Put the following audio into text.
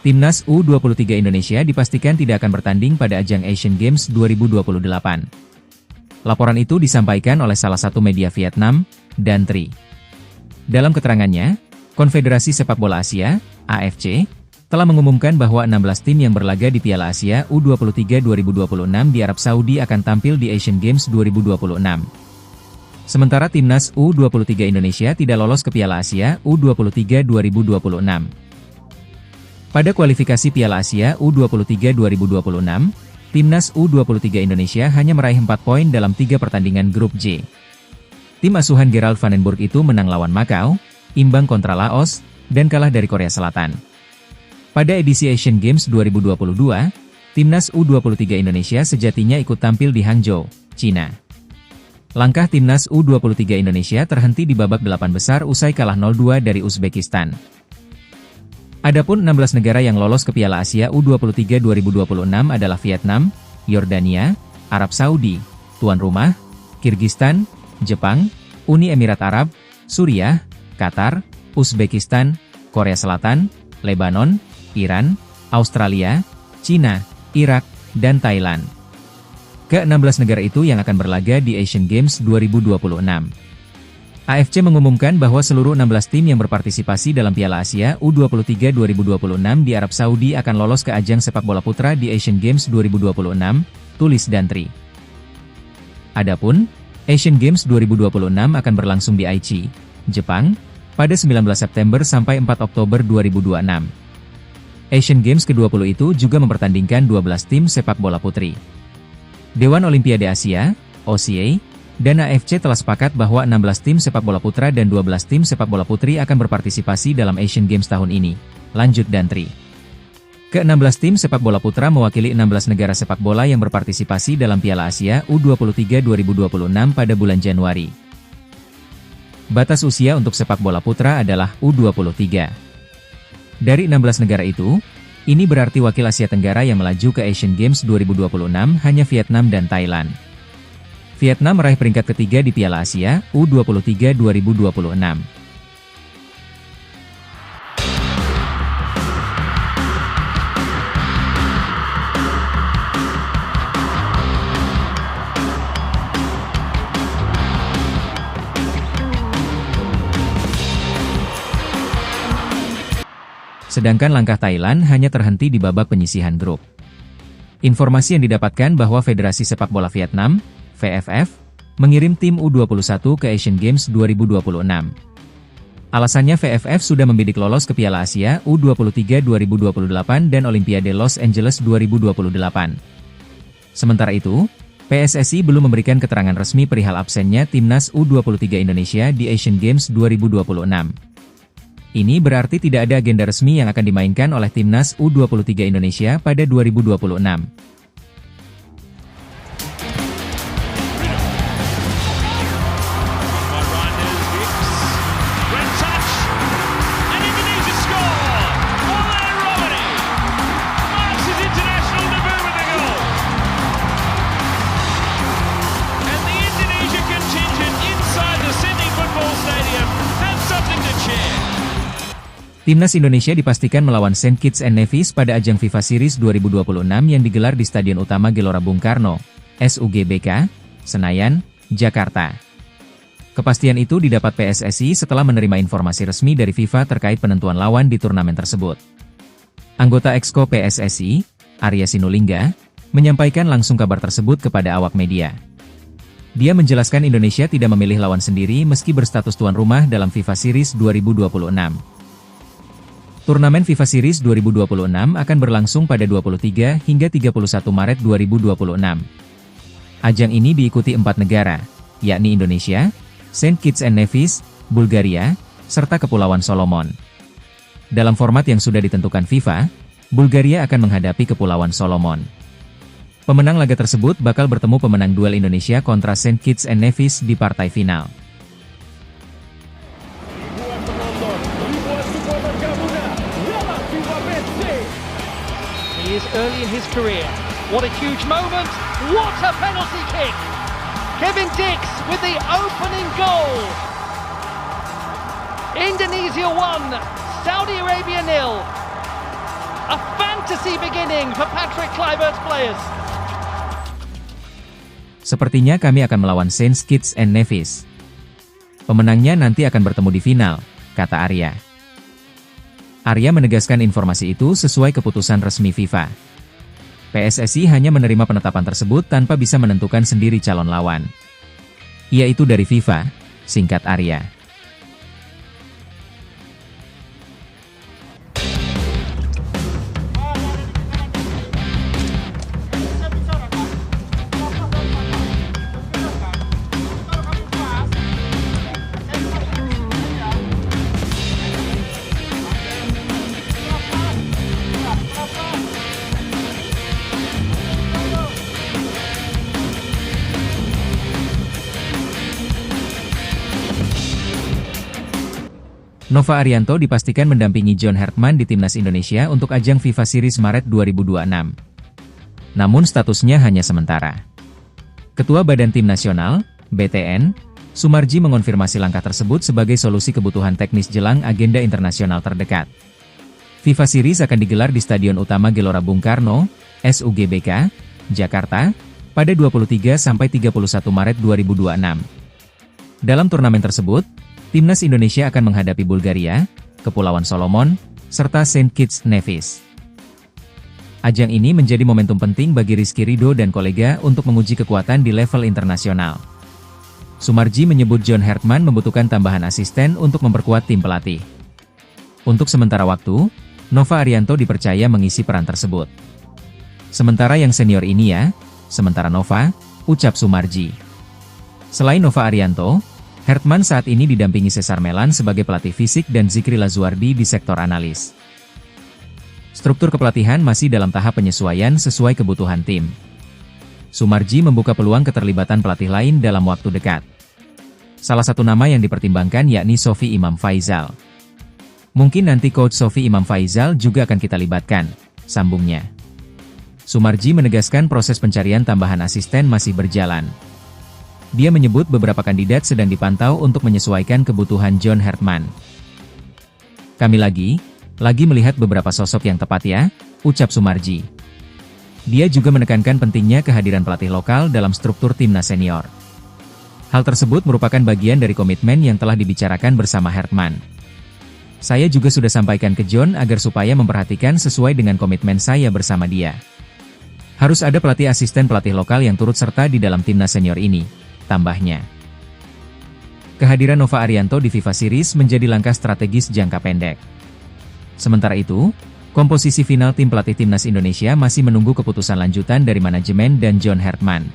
Timnas U23 Indonesia dipastikan tidak akan bertanding pada ajang Asian Games 2028. Laporan itu disampaikan oleh salah satu media Vietnam, Dan Tri. Dalam keterangannya, Konfederasi Sepak Bola Asia, AFC, telah mengumumkan bahwa 16 tim yang berlaga di Piala Asia U23 2026 di Arab Saudi akan tampil di Asian Games 2026. Sementara Timnas U23 Indonesia tidak lolos ke Piala Asia U23 2026. Pada kualifikasi Piala Asia U23 2026, Timnas U23 Indonesia hanya meraih 4 poin dalam 3 pertandingan grup J. Tim asuhan Gerald Vandenburg itu menang lawan Makau, imbang kontra Laos, dan kalah dari Korea Selatan. Pada edisi Asian Games 2022, Timnas U23 Indonesia sejatinya ikut tampil di Hangzhou, China. Langkah Timnas U23 Indonesia terhenti di babak 8 besar usai kalah 0-2 dari Uzbekistan. Adapun 16 negara yang lolos ke Piala Asia U23 2026 adalah Vietnam, Yordania, Arab Saudi, tuan rumah, Kirgistan, Jepang, Uni Emirat Arab, Suriah, Qatar, Uzbekistan, Korea Selatan, Lebanon, Iran, Australia, China, Irak, dan Thailand. Ke-16 negara itu yang akan berlaga di Asian Games 2026. AFC mengumumkan bahwa seluruh 16 tim yang berpartisipasi dalam Piala Asia U23 2026 di Arab Saudi akan lolos ke ajang sepak bola putra di Asian Games 2026, tulis Dan Tri. Adapun, Asian Games 2026 akan berlangsung di Aichi, Jepang, pada 19 September sampai 4 Oktober 2026. Asian Games ke-20 itu juga mempertandingkan 12 tim sepak bola putri. Dewan Olimpiade Asia, OCA, dan AFC telah sepakat bahwa 16 tim sepak bola putra dan 12 tim sepak bola putri akan berpartisipasi dalam Asian Games tahun ini, lanjut Dan Tri. Ke-16 tim sepak bola putra mewakili 16 negara sepak bola yang berpartisipasi dalam Piala Asia U23 2026 pada bulan Januari. Batas usia untuk sepak bola putra adalah U23. Dari 16 negara itu, ini berarti wakil Asia Tenggara yang melaju ke Asian Games 2026 hanya Vietnam dan Thailand. Vietnam meraih peringkat ketiga di Piala Asia U23 2026. Sedangkan langkah Thailand hanya terhenti di babak penyisihan grup. Informasi yang didapatkan bahwa Federasi Sepak Bola Vietnam, VFF, mengirim tim U21 ke Asian Games 2026. Alasannya VFF sudah membidik lolos ke Piala Asia U23 2028 dan Olimpiade Los Angeles 2028. Sementara itu, PSSI belum memberikan keterangan resmi perihal absennya Timnas U23 Indonesia di Asian Games 2026. Ini berarti tidak ada agenda resmi yang akan dimainkan oleh Timnas U23 Indonesia pada 2026. Timnas Indonesia dipastikan melawan Saint Kitts and Nevis pada ajang FIFA Series 2026 yang digelar di Stadion Utama Gelora Bung Karno, SUGBK, Senayan, Jakarta. Kepastian itu didapat PSSI setelah menerima informasi resmi dari FIFA terkait penentuan lawan di turnamen tersebut. Anggota Exco PSSI, Arya Sinulinga, menyampaikan langsung kabar tersebut kepada awak media. Dia menjelaskan Indonesia tidak memilih lawan sendiri meski berstatus tuan rumah dalam FIFA Series 2026. Turnamen FIFA Series 2026 akan berlangsung pada 23 hingga 31 Maret 2026. Ajang ini diikuti 4 negara, yakni Indonesia, Saint Kitts and Nevis, Bulgaria, serta Kepulauan Solomon. Dalam format yang sudah ditentukan FIFA, Bulgaria akan menghadapi Kepulauan Solomon. Pemenang laga tersebut bakal bertemu pemenang duel Indonesia kontra Saint Kitts and Nevis di partai final. He is early in his career. What a huge moment! What a penalty kick! Kevin Dix with the opening goal. Indonesia 1, Saudi Arabia 0. A fantasy beginning for Patrick Kluivert's players. Sepertinya kami akan melawan Saint Kitts and Nevis. Pemenangnya nanti akan bertemu di final, kata Arya. Arya menegaskan informasi itu sesuai keputusan resmi FIFA. PSSI hanya menerima penetapan tersebut tanpa bisa menentukan sendiri calon lawan. Yaitu dari FIFA, singkat Arya. Nova Arianto dipastikan mendampingi John Hartman di Timnas Indonesia untuk ajang FIFA Series Maret 2026. Namun statusnya hanya sementara. Ketua Badan Tim Nasional, BTN, Sumarji mengonfirmasi langkah tersebut sebagai solusi kebutuhan teknis jelang agenda internasional terdekat. FIFA Series akan digelar di Stadion Utama Gelora Bung Karno, SUGBK, Jakarta, pada 23-31 Maret 2026. Dalam turnamen tersebut, Timnas Indonesia akan menghadapi Bulgaria, Kepulauan Solomon, serta Saint Kitts Nevis. Ajang ini menjadi momentum penting bagi Rizky Ridho dan kolega untuk menguji kekuatan di level internasional. Sumarji menyebut John Hartman membutuhkan tambahan asisten untuk memperkuat tim pelatih. Untuk sementara waktu, Nova Arianto dipercaya mengisi peran tersebut. Sementara yang senior ini ya, sementara Nova, ucap Sumarji. Selain Nova Arianto, Hartman saat ini didampingi Cesar Melan sebagai pelatih fisik dan Zikri Lazuardi di sektor analis. Struktur kepelatihan masih dalam tahap penyesuaian sesuai kebutuhan tim. Sumarji membuka peluang keterlibatan pelatih lain dalam waktu dekat. Salah satu nama yang dipertimbangkan yakni Sofi Imam Faizal. Mungkin nanti Coach Sofi Imam Faizal juga akan kita libatkan, sambungnya. Sumarji menegaskan proses pencarian tambahan asisten masih berjalan. Dia menyebut beberapa kandidat sedang dipantau untuk menyesuaikan kebutuhan John Hartman. Kami lagi melihat beberapa sosok yang tepat ya, ucap Sumarji. Dia juga menekankan pentingnya kehadiran pelatih lokal dalam struktur timnas senior. Hal tersebut merupakan bagian dari komitmen yang telah dibicarakan bersama Hartman. Saya juga sudah sampaikan ke John agar supaya memperhatikan sesuai dengan komitmen saya bersama dia. Harus ada pelatih asisten pelatih lokal yang turut serta di dalam timnas senior ini, tambahnya. Kehadiran Nova Arianto di FIFA Series menjadi langkah strategis jangka pendek. Sementara itu, komposisi final tim pelatih timnas Indonesia masih menunggu keputusan lanjutan dari manajemen dan John Hartman.